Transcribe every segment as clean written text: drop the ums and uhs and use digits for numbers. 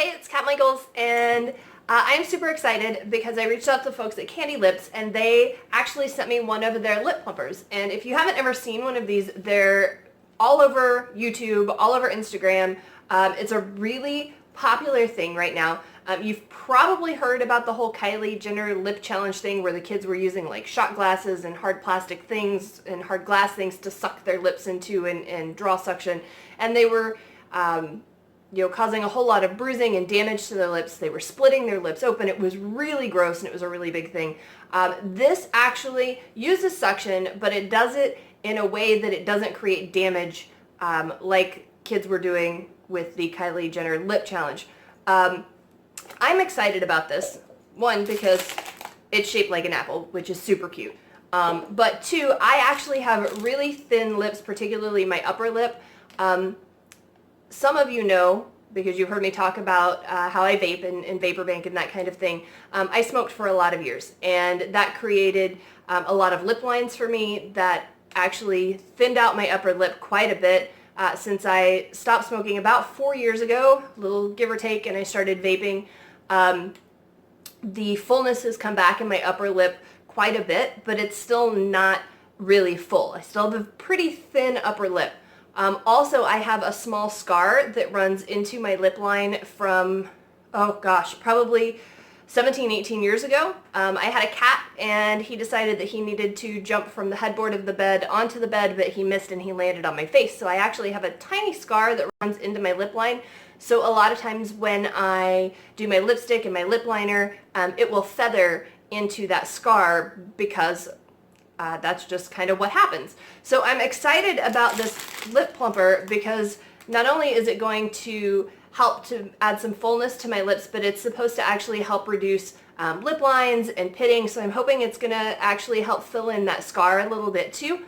Hey, it's Kat Michaels, and I am super excited because I reached out to folks at Candy Lipz, and they actually sent me one of their lip plumpers. And if you haven't ever seen one of these, they're all over YouTube, all over Instagram. It's a really popular thing right now. You've probably heard about the whole Kylie Jenner lip challenge thing where the kids were using like shot glasses and hard plastic things and hard glass things to suck their lips into and draw suction. And they were causing a whole lot of bruising and damage to their lips. They were splitting their lips open. It was really gross, and it was a really big thing. This actually uses suction, but it does it in a way that it doesn't create damage like kids were doing with the Kylie Jenner lip challenge. I'm excited about this. One, because it's shaped like an apple, which is super cute. But two, I actually have really thin lips, particularly my upper lip. Some of you know, because you've heard me talk about how I vape and vapor bank and that kind of thing. I smoked for a lot of years, and that created a lot of lip lines for me that actually thinned out my upper lip quite a bit since I stopped smoking about 4 years ago, a little give or take, and I started vaping. The fullness has come back in my upper lip quite a bit, but it's still not really full. I still have a pretty thin upper lip. Also, I have a small scar that runs into my lip line from, oh gosh, probably 17, 18 years ago. I had a cat, and he decided that he needed to jump from the headboard of the bed onto the bed, but he missed and he landed on my face. So I actually have a tiny scar that runs into my lip line. So a lot of times when I do my lipstick and my lip liner, it will feather into that scar because that's just kind of what happens. So I'm excited about this lip plumper because not only is it going to help to add some fullness to my lips, but it's supposed to actually help reduce lip lines and pitting. So I'm hoping it's going to actually help fill in that scar a little bit too.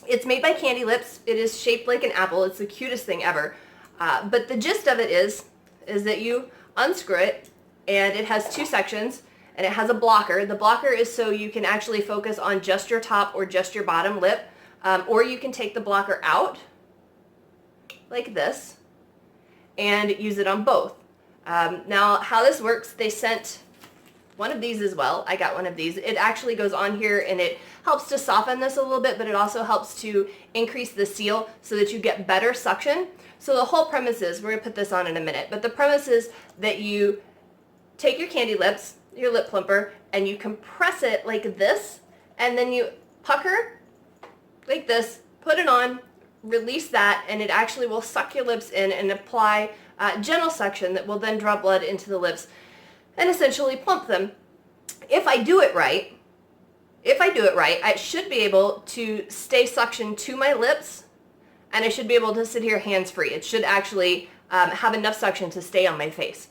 It's made by Candy Lipz. It is shaped like an apple. It's the cutest thing ever. But the gist of it is that you unscrew it, and it has two sections. And it has a blocker. The blocker is so you can actually focus on just your top or just your bottom lip, or you can take the blocker out like this and use it on both. Now how this works, they sent one of these as well. I got one of these. It actually goes on here and it helps to soften this a little bit, but it also helps to increase the seal so that you get better suction. So the whole premise is, we're gonna put this on in a minute, but the premise is that you take your Candy Lipz, your lip plumper, and you compress it like this, and then you pucker like this, put it on, release that, and it actually will suck your lips in and apply gentle suction that will then draw blood into the lips and essentially plump them. If I do it right, I should be able to stay suction to my lips, and I should be able to sit here hands-free. It should actually have enough suction to stay on my face.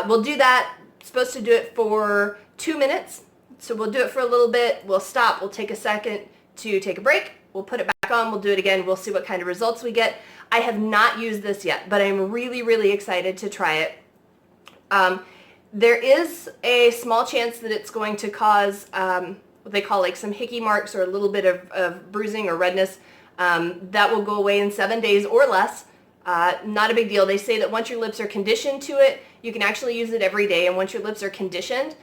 We'll do that. Supposed to do it for 2 minutes, so we'll do it for a little bit, we'll stop, we'll take a second to take a break, we'll put it back on, we'll do it again, we'll see what kind of results we get. I have not used this yet, but I'm really excited to try it. There is a small chance that it's going to cause what they call like some hickey marks or a little bit of bruising or redness. That will go away in 7 days or less. Not a big deal. They say that once your lips are conditioned to it, you can actually use it every day, and once your lips are conditioned,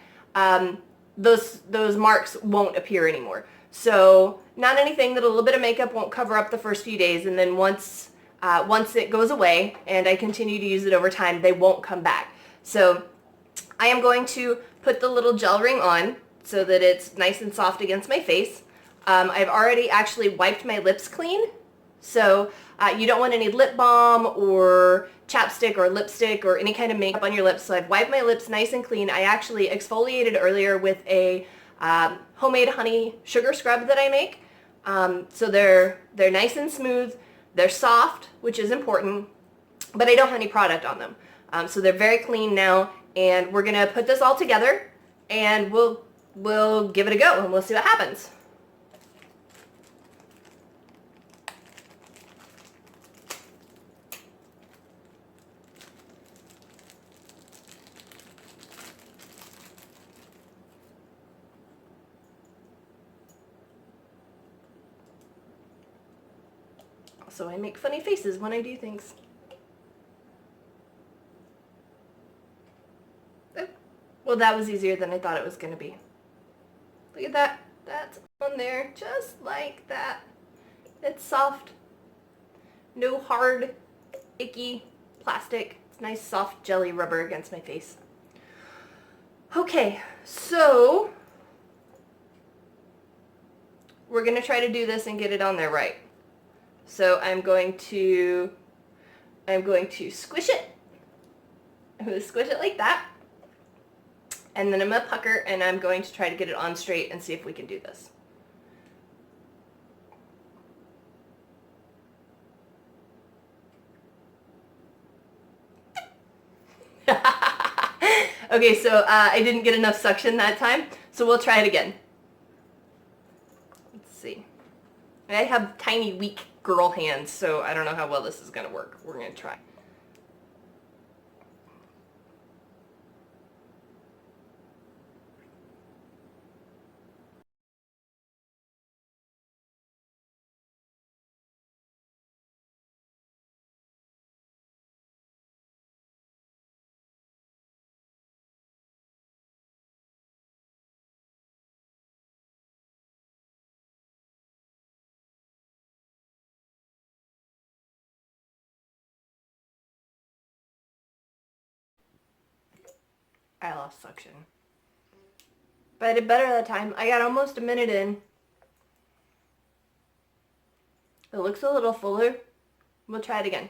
those marks won't appear anymore. So not anything that a little bit of makeup won't cover up the first few days, and then once it goes away and I continue to use it over time, they won't come back. So I am going to put the little gel ring on so that it's nice and soft against my face. I've already actually wiped my lips clean. So you don't want any lip balm or chapstick or lipstick or any kind of makeup on your lips. So I've wiped my lips nice and clean. I actually exfoliated earlier with a homemade honey sugar scrub that I make. So they're nice and smooth. They're soft, which is important, but I don't have any product on them. So they're very clean now, and we're gonna put this all together, and we'll give it a go, and we'll see what happens. So I make funny faces when I do things. Well, that was easier than I thought it was going to be. Look at that. That's on there just like that. It's soft. No hard, icky plastic. It's nice soft jelly rubber against my face. Okay, so we're going to try to do this and get it on there right. So I'm going to squish it. I'm going to squish it like that. And then I'm going to pucker, and I'm going to try to get it on straight and see if we can do this. Okay, so I didn't get enough suction that time, so we'll try it again. Let's see. I have tiny, weak girl hands, so I don't know how well this is going to work. We're going to try. I lost suction. But I did better that time. I got almost a minute in. It looks a little fuller. We'll try it again.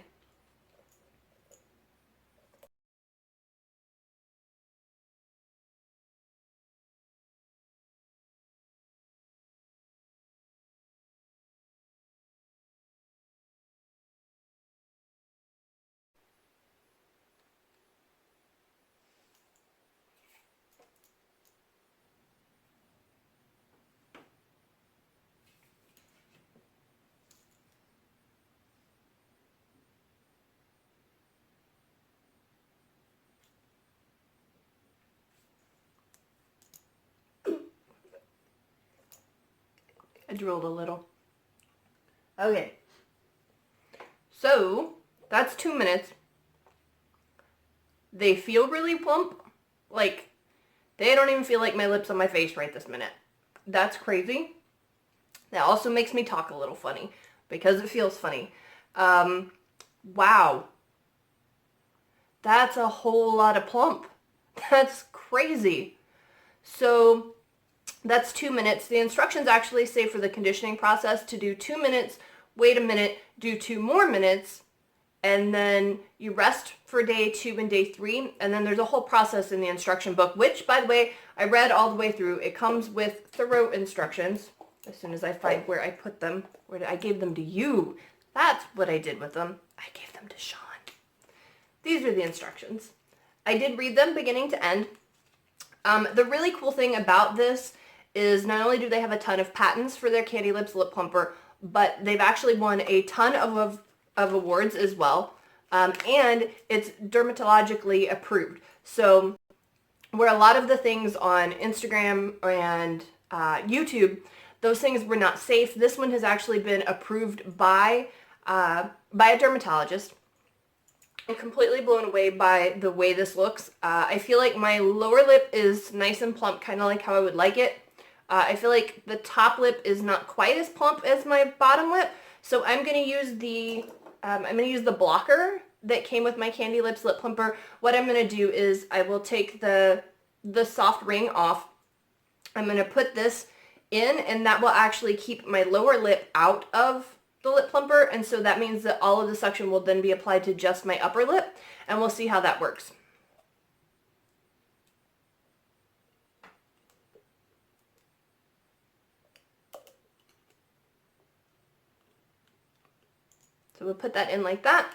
I drooled a little. Okay. So, that's 2 minutes. They feel really plump. Like, they don't even feel like my lips on my face right this minute. That's crazy. That also makes me talk a little funny because it feels funny. Wow. That's a whole lot of plump. That's crazy. So that's 2 minutes. The instructions actually say for the conditioning process to do 2 minutes, wait a minute, do 2 more minutes, and then you rest for day 2 and day 3. And then there's a whole process in the instruction book, which, by the way, I read all the way through. It comes with thorough instructions. As soon as I find where I put them, I gave them to you. That's what I did with them. I gave them to Sean. These are the instructions. I did read them beginning to end. The really cool thing about this is not only do they have a ton of patents for their Candy Lipz lip plumper, but they've actually won a ton of awards as well. And it's dermatologically approved. So where a lot of the things on Instagram and YouTube, those things were not safe, this one has actually been approved by a dermatologist. I'm completely blown away by the way this looks. I feel like my lower lip is nice and plump, kind of like how I would like it. I feel like the top lip is not quite as plump as my bottom lip, so I'm going to use the blocker that came with my Candy Lipz lip plumper. What I'm going to do is I will take the soft ring off. I'm going to put this in, and that will actually keep my lower lip out of the lip plumper, and so that means that all of the suction will then be applied to just my upper lip, and we'll see how that works. So we'll put that in like that.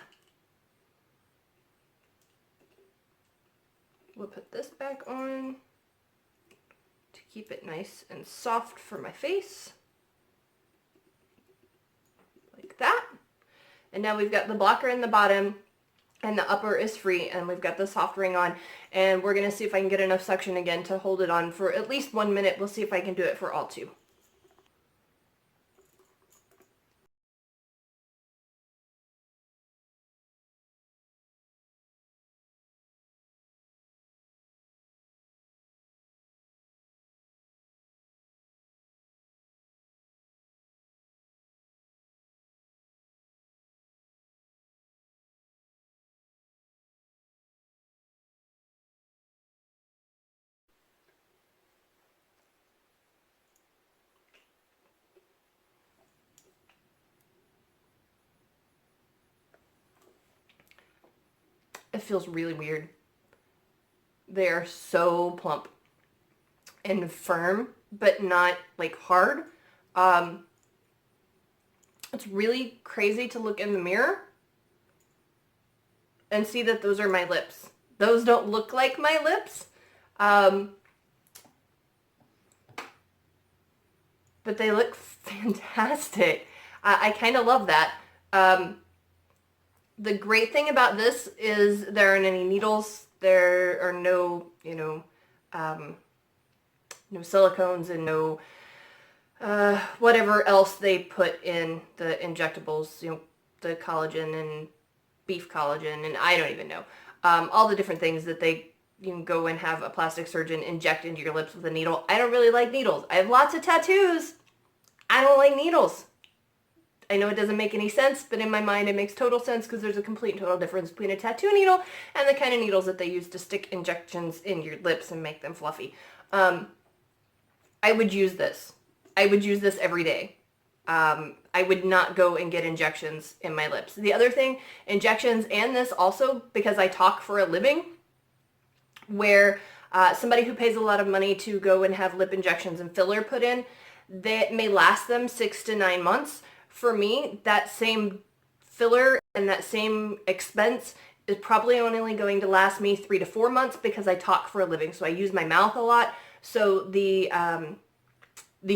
We'll put this back on to keep it nice and soft for my face. Like that. And now we've got the blocker in the bottom and the upper is free, and we've got the soft ring on, and we're going to see if I can get enough suction again to hold it on for at least 1 minute. We'll see if I can do it for all 2. it feels really weird. They are so plump and firm, but not like hard. It's really crazy to look in the mirror and see that those are my lips. Those don't look like my lips, but they look fantastic. I kind of love that. The great thing about this is there aren't any needles. There are no, no silicones and no whatever else they put in the injectables, the collagen and beef collagen, and I don't even know. All the different things that you can go and have a plastic surgeon inject into your lips with a needle. I don't really like needles. I have lots of tattoos. I don't like needles. I know it doesn't make any sense, but in my mind it makes total sense because there's a complete and total difference between a tattoo needle and the kind of needles that they use to stick injections in your lips and make them fluffy. I would use this. I would use this every day. I would not go and get injections in my lips. The other thing, injections and this also, because I talk for a living, where somebody who pays a lot of money to go and have lip injections and filler put in, that may last them 6 to 9 months. For me, that same filler and that same expense is probably only going to last me 3 to 4 months because I talk for a living. So I use my mouth a lot. So the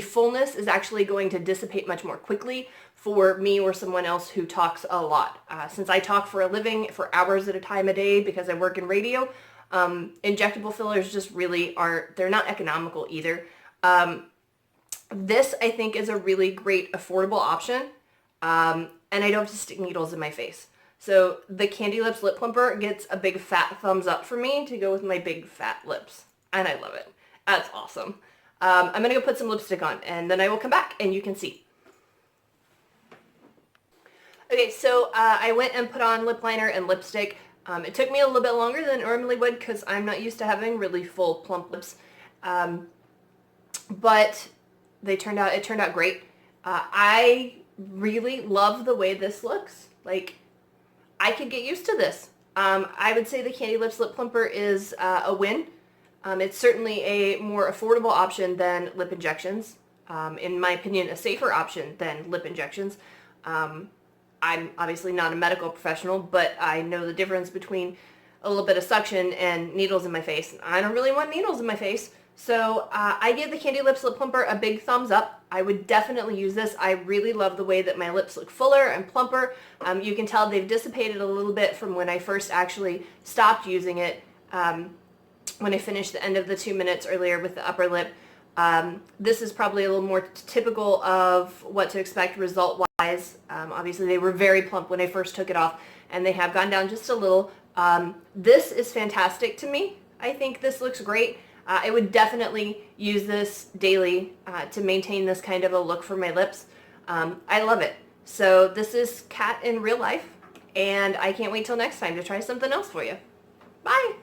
fullness is actually going to dissipate much more quickly for me or someone else who talks a lot. Since I talk for a living for hours at a time a day because I work in radio, injectable fillers just really aren't, they're not economical either. This, I think, is a really great affordable option, and I don't have to stick needles in my face. So the Candy Lipz Lip Plumper gets a big fat thumbs up for me to go with my big fat lips, and I love it. That's awesome. I'm going to go put some lipstick on, and then I will come back, and you can see. Okay, so I went and put on lip liner and lipstick. It took me a little bit longer than it normally would because I'm not used to having really full, plump lips. But it turned out great. I really love the way this looks. Like, I could get used to this. I would say the Candy Lipz Lip Plumper is a win. It's certainly a more affordable option than lip injections. In my opinion, a safer option than lip injections. I'm obviously not a medical professional, but I know the difference between a little bit of suction and needles in my face. I don't really want needles in my face. So I give the Candy Lipz Lip Plumper a big thumbs up. I would definitely use this. I really love the way that my lips look fuller and plumper. You can tell they've dissipated a little bit from when I first actually stopped using it, when I finished the end of the 2 minutes earlier with the upper lip. This is probably a little more typical of what to expect result-wise. Obviously, they were very plump when I first took it off, and they have gone down just a little. This is fantastic to me. I think this looks great. I would definitely use this daily to maintain this kind of a look for my lips. I love it. So this is Kat in real life, and I can't wait till next time to try something else for you. Bye!